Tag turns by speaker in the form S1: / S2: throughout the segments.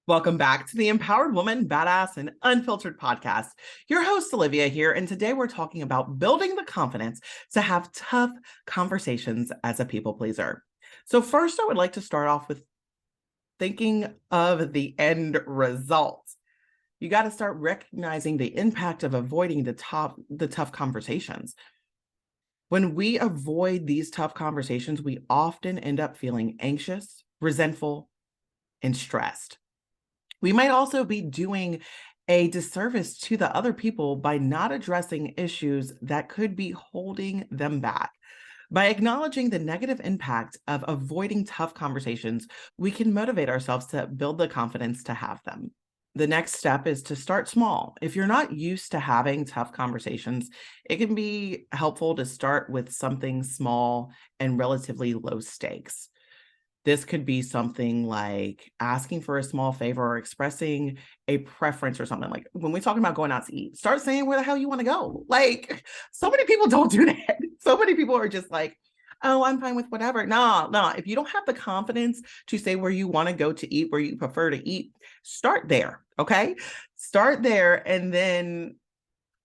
S1: Welcome back to the Empowered Woman, Badass, and Unfiltered podcast. Your host, Olivia, here, and today we're talking about building the confidence to have tough conversations as a people pleaser. So first, I would like to start off with thinking of the end result. You got to start recognizing the impact of avoiding the tough conversations. When we avoid these tough conversations, we often end up feeling anxious, resentful, and stressed. We might also be doing a disservice to the other people by not addressing issues that could be holding them back. By acknowledging the negative impact of avoiding tough conversations, we can motivate ourselves to build the confidence to have them. The next step is to start small. If you're not used to having tough conversations, it can be helpful to start with something small and relatively low stakes. This could be something like asking for a small favor or expressing a preference or something. Like when we're talking about going out to eat, start saying where the hell you want to go. Like so many people don't do that. So many people are just like, oh, I'm fine with whatever. No. If you don't have the confidence to say where you want to go to eat, where you prefer to eat, start there. Okay. Start there. And then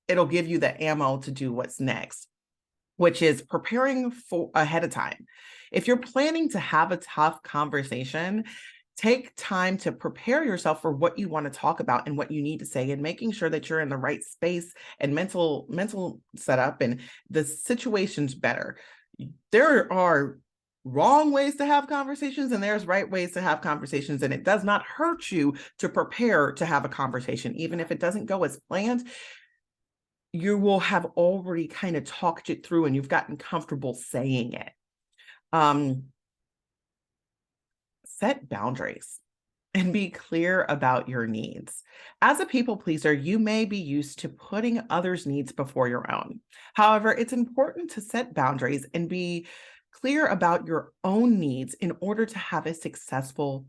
S1: it'll give you the ammo to do what's next, which is preparing for ahead of time. If you're planning to have a tough conversation, take time to prepare yourself for what you want to talk about and what you need to say, and making sure that you're in the right space and mental setup and the situation's better. There are wrong ways to have conversations and there's right ways to have conversations, and it does not hurt you to prepare to have a conversation. Even if it doesn't go as planned, you will have already kind of talked it through and you've gotten comfortable saying it. Set boundaries and be clear about your needs. As a people pleaser, you may be used to putting others' needs before your own. However, it's important to set boundaries and be clear about your own needs in order to have a successful,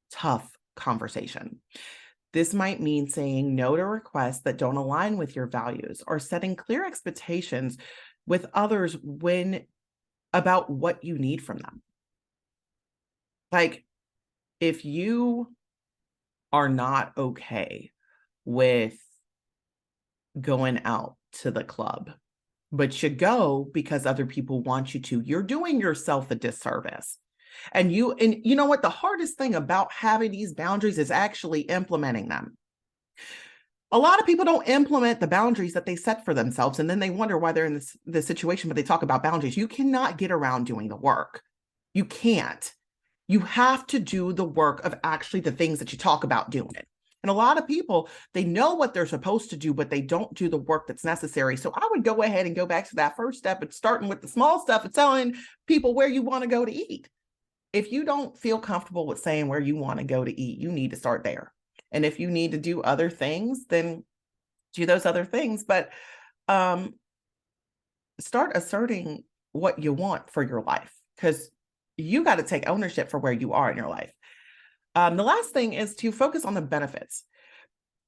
S1: tough conversation. This might mean saying no to requests that don't align with your values, or setting clear expectations with others about what you need from them. Like, if you are not okay with going out to the club, but you go because other people want you to, you're doing yourself a disservice. And you know what? The hardest thing about having these boundaries is actually implementing them. A lot of people don't implement the boundaries that they set for themselves, and then they wonder why they're in this situation, but they talk about boundaries. You cannot get around doing the work. You can't. You have to do the work of actually the things that you talk about doing it. And a lot of people, they know what they're supposed to do, but they don't do the work that's necessary. So I would go ahead and go back to that first step and starting with the small stuff and telling people where you want to go to eat. If you don't feel comfortable with saying where you want to go to eat, you need to start there. And if you need to do other things, then do those other things. But start asserting what you want for your life, because you got to take ownership for where you are in your life. The last thing is to focus on the benefits.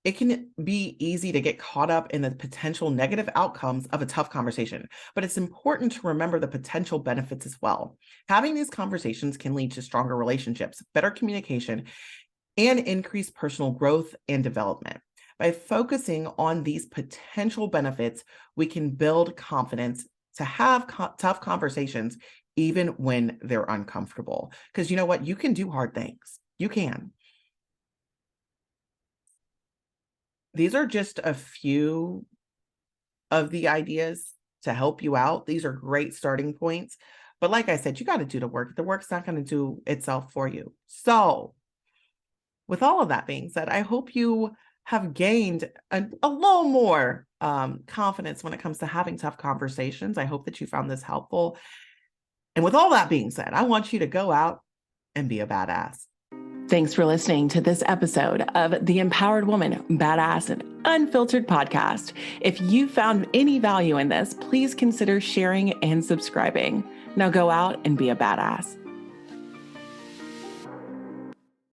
S1: It can be easy to get caught up in the potential negative outcomes of a tough conversation, but it's important to remember the potential benefits as well. Having these conversations can lead to stronger relationships, better communication, and increased personal growth and development. By focusing on these potential benefits, we can build confidence to have tough conversations, even when they're uncomfortable. Because you know what? You can do hard things. You can. These are just a few of the ideas to help you out. These are great starting points. But like I said, you got to do the work. The work's not going to do itself for you. So with all of that being said, I hope you have gained a little more confidence when it comes to having tough conversations. I hope that you found this helpful. And with all that being said, I want you to go out and be a badass. Thanks for listening to this episode of the Empowered Woman, Badass, and Unfiltered podcast. If you found any value in this, please consider sharing and subscribing. Now go out and be a badass.